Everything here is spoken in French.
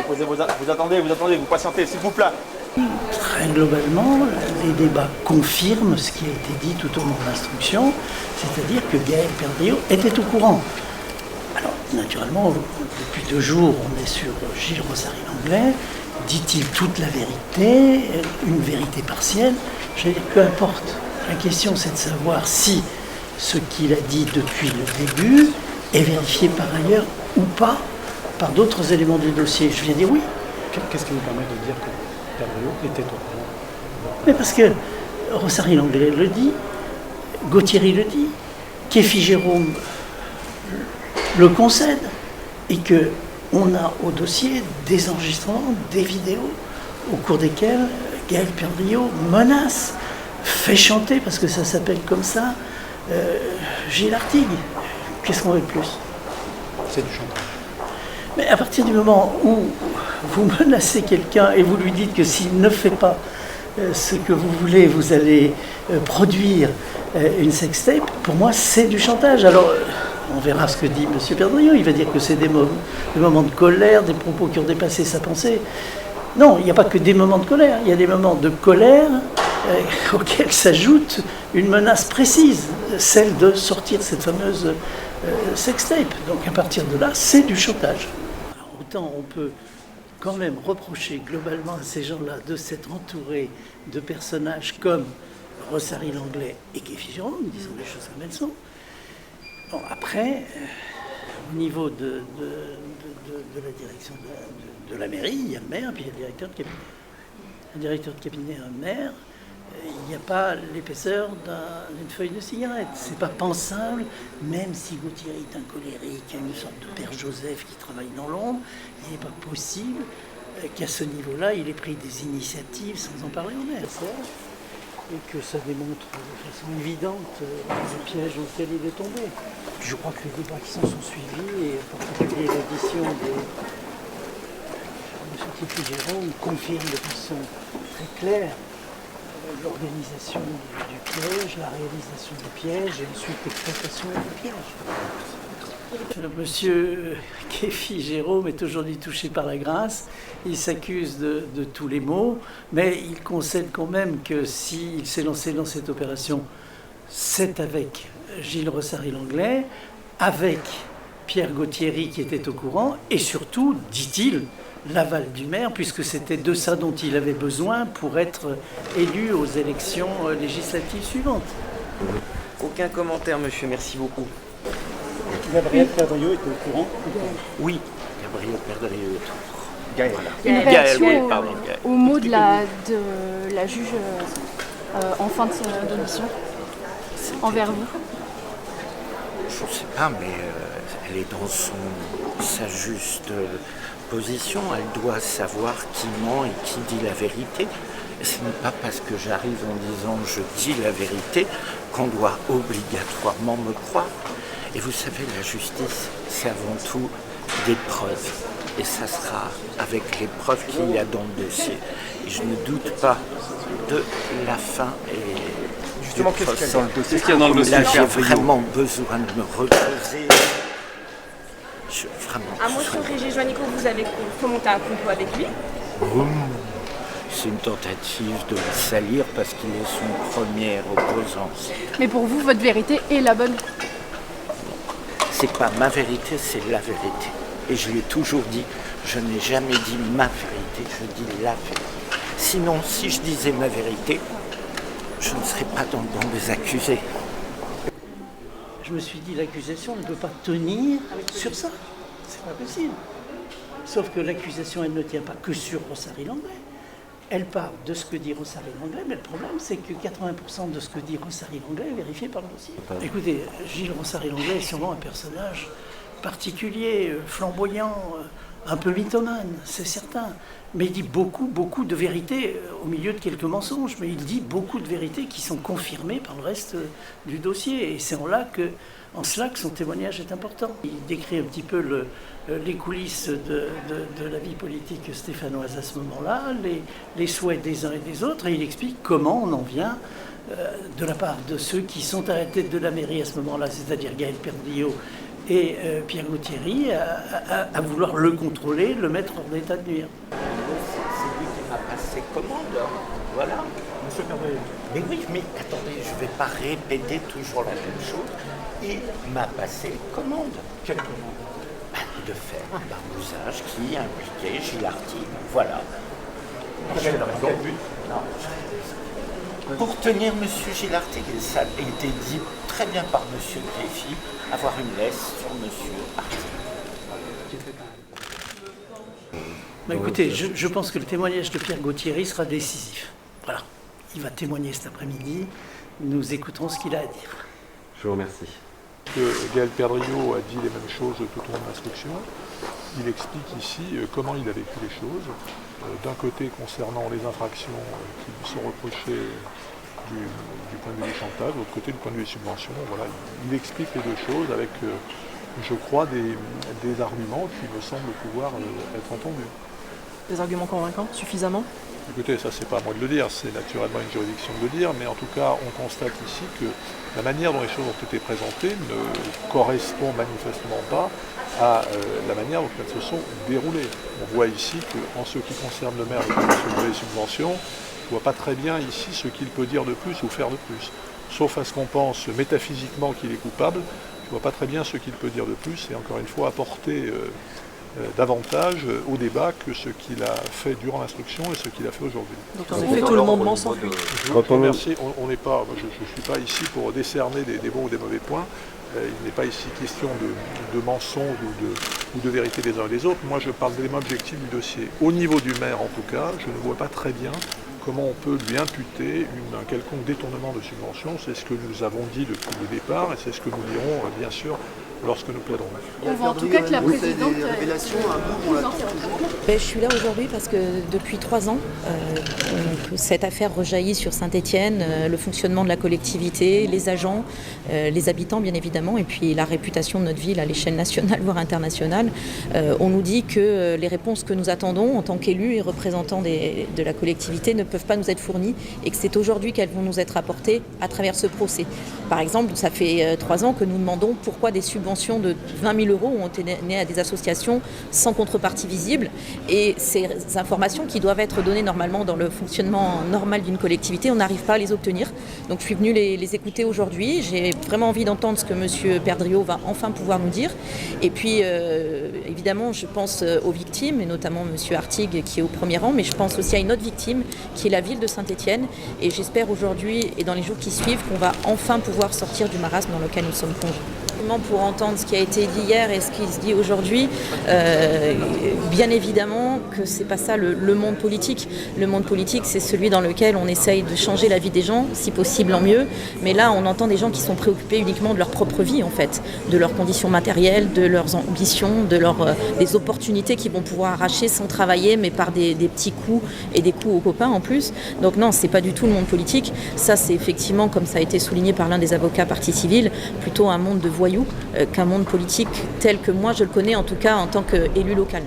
vous attendez, vous patientez, s'il vous plaît. Très globalement, les débats confirment ce qui a été dit tout au long de l'instruction, c'est-à-dire que Gaël Perdriau était au courant. Alors, naturellement, depuis 2 jours, on est sur Gilles Rosary-Langlais. Dit-il toute la vérité, une vérité partielle? Je veux dire, peu importe. La question, c'est de savoir si ce qu'il a dit depuis le début est vérifié par ailleurs ou pas par d'autres éléments du dossier. Je viens dire oui. Qu'est-ce qui vous permet de dire que Perdriau était au courant? Mais parce que Rosary-Langlais le dit, Gauthieri le dit, Kéfi Jérôme le concède, et qu'on a au dossier des enregistrements, des vidéos, au cours desquels Gaël Perdriau menace, fait chanter, parce que ça s'appelle comme ça, Gilles Artigue. Qu'est-ce qu'on veut de plus? C'est du chantage. Mais à partir du moment où vous menacez quelqu'un et vous lui dites que s'il ne fait pas ce que vous voulez, vous allez produire une sextape, pour moi c'est du chantage. Alors on verra ce que dit M. Perdriau, il va dire que c'est des moments de colère, des propos qui ont dépassé sa pensée. Non, il n'y a pas que des moments de colère, il y a des moments de colère auxquels s'ajoute une menace précise, celle de sortir cette fameuse sextape. Donc à partir de là, c'est du chantage. Alors, autant on peut quand même reprocher globalement à ces gens-là de s'être entourés de personnages comme Rosary-Langlais et Kéfi Jérôme, disons les choses comme elles sont. Bon, après, au niveau de la direction de la mairie, il y a le maire, puis il y a le directeur de cabinet. Un directeur de cabinet, un maire, il n'y a pas l'épaisseur d'une feuille de cigarette. C'est pas pensable, même si Gauthieri est un colérique, une sorte de père Joseph qui travaille dans l'ombre, il n'est pas possible qu'à ce niveau-là, il ait pris des initiatives sans en parler au maire. Et que ça démontre de façon évidente le piège dans lequel il est tombé. Puis je crois que les débats qui s'en sont suivis, et en particulier l'édition de M. Kéfi Jérôme, confirme de façon très claire l'organisation du piège, la réalisation du piège et ensuite l'exploitation du piège. Monsieur Kéfi Jérôme est aujourd'hui touché par la grâce. Il s'accuse de tous les maux, mais il concède quand même que s'il s'est lancé dans cette opération, c'est avec Gilles Rosary-Langlais, avec Pierre Gauthieri qui était au courant, et surtout, dit-il, l'aval du maire, puisque c'était de ça dont il avait besoin pour être élu aux élections législatives suivantes. Aucun commentaire, monsieur, merci beaucoup. Gabriel Perdriau était au courant? Oui, Gabriel Perdriau est au courant. Gaël. Voilà. Une réaction Gaël, pardon, Gaël. au mot de la juge en fin d'audition envers vous? Je ne sais pas, mais elle est dans sa juste position. Elle doit savoir qui ment et qui dit la vérité. Ce n'est pas parce que j'arrive en disant je dis la vérité qu'on doit obligatoirement me croire. Et vous savez, la justice, c'est avant tout des preuves. Et ça sera avec les preuves qu'il y a dans le dossier. Et je ne doute pas de la fin et Justement, qu'est-ce qu'il y a dans le dossier? Qu'est-ce qu'il y a dans le dossier? Là, j'ai vraiment besoin de me reposer. À Monsieur Régis Juanico, vous avez fomenté un complot avec lui? C'est une tentative de le salir parce qu'il est son premier opposant. Mais pour vous, votre vérité est la bonne? C'est pas ma vérité, c'est la vérité. Et je l'ai toujours dit, je n'ai jamais dit ma vérité, je dis la vérité. Sinon, si je disais ma vérité, je ne serais pas dans le banc des accusés. Je me suis dit, l'accusation ne peut pas tenir sur ça. C'est pas possible. Sauf que l'accusation, elle ne tient pas que sur Rosary-Langlais. Elle part de ce que dit Rosary-Langlais, mais le problème, c'est que 80% de ce que dit Rosary-Langlais est vérifié par le dossier. Écoutez, Gilles Rosary-Langlais est sûrement un personnage particulier, flamboyant, un peu mythomane, c'est certain. Mais il dit beaucoup de vérités au milieu de quelques mensonges. Mais il dit beaucoup de vérités qui sont confirmées par le reste du dossier. Et c'est en cela que son témoignage est important. Il décrit un petit peu les coulisses de la vie politique stéphanoise à ce moment-là, les souhaits des uns et des autres, et il explique comment on en vient de la part de ceux qui sont à la tête de la mairie à ce moment-là, c'est-à-dire Gaël Perdriau et Pierre Gauthieri à vouloir le contrôler, le mettre hors d'état de nuire. C'est lui qui m'a passé commande. Voilà. Monsieur Perdriau. Mais oui, mais attendez, je ne vais pas répéter toujours la même chose. Il m'a passé commande. Quelle commande? De faire un barbousage qui impliquait Gilles Artigue. Voilà. Dans quel but? Pour tenir M. Gilles Artigue, et ça a été dit très bien par M. Greffy, avoir une laisse sur M. Artigue. Bah, écoutez, je pense que le témoignage de Pierre Gauthieri sera décisif. Voilà. Il va témoigner cet après-midi. Nous écouterons ce qu'il a à dire. Je vous remercie. Gaël Perdriau a dit les mêmes choses tout au long de l'instruction. Il explique ici comment il a vécu les choses. D'un côté, concernant les infractions qui lui sont reprochées du point de vue du chantage, de l'autre côté, du point de vue des subventions. Voilà, il explique les deux choses avec, je crois, des arguments qui me semblent pouvoir être entendus. Des arguments convaincants, suffisamment? Écoutez, ça c'est pas à moi de le dire, c'est naturellement une juridiction de le dire, mais en tout cas on constate ici que la manière dont les choses ont été présentées ne correspond manifestement pas à la manière dont elles se sont déroulées. On voit ici qu'en ce qui concerne le maire et les subventions, je ne vois pas très bien ici ce qu'il peut dire de plus ou faire de plus. Sauf à ce qu'on pense métaphysiquement qu'il est coupable, je ne vois pas très bien ce qu'il peut dire de plus et encore une fois apporter davantage au débat que ce qu'il a fait durant l'instruction et ce qu'il a fait aujourd'hui. Donc en effet, tout le monde s'enfuit. Je vous remercie. On n'est pas, je ne suis pas ici pour décerner des bons ou des mauvais points. Il n'est pas ici question de mensonges ou de vérité des uns et des autres. Moi, je parle d'éléments objectifs du dossier. Au niveau du maire, en tout cas, je ne vois pas très bien comment on peut lui imputer un quelconque détournement de subvention. C'est ce que nous avons dit depuis le départ et c'est ce que nous dirons, bien sûr, lorsque nous plaiderons. On voit en tout cas que la présidente... Je suis là aujourd'hui parce que depuis 3 ans, cette affaire rejaillit sur Saint-Étienne, le fonctionnement de la collectivité, les agents, les habitants bien évidemment, et puis la réputation de notre ville à l'échelle nationale, voire internationale. On nous dit que les réponses que nous attendons en tant qu'élus et représentants de la collectivité ne peuvent pas nous être fournies et que c'est aujourd'hui qu'elles vont nous être apportées à travers ce procès. Par exemple, ça fait 3 ans que nous demandons pourquoi des subventions de 20 000 € ont été données à des associations sans contrepartie visible. Et ces informations qui doivent être données normalement dans le fonctionnement normal d'une collectivité, on n'arrive pas à les obtenir. Donc je suis venue les écouter aujourd'hui. J'ai vraiment envie d'entendre ce que M. Perdriau va enfin pouvoir nous dire. Et puis évidemment, je pense aux victimes, et notamment M. Artigue qui est au premier rang, mais je pense aussi à une autre victime qui est la ville de Saint-Étienne. Et j'espère aujourd'hui et dans les jours qui suivent qu'on va enfin pouvoir sortir du marasme dans lequel nous sommes plongés. Pour entendre ce qui a été dit hier et ce qui se dit aujourd'hui, bien évidemment que c'est pas ça le monde politique. Le monde politique, c'est celui dans lequel on essaye de changer la vie des gens, si possible en mieux. Mais là, on entend des gens qui sont préoccupés uniquement de leur propre vie, en fait, de leurs conditions matérielles, de leurs ambitions, des opportunités qu'ils vont pouvoir arracher sans travailler, mais par des petits coups et des coups aux copains en plus. Donc non, c'est pas du tout le monde politique. Ça, c'est effectivement, comme ça a été souligné par l'un des avocats partie civile, plutôt un monde de voyous qu'un monde politique tel que moi je le connais, en tout cas en tant qu'élu local.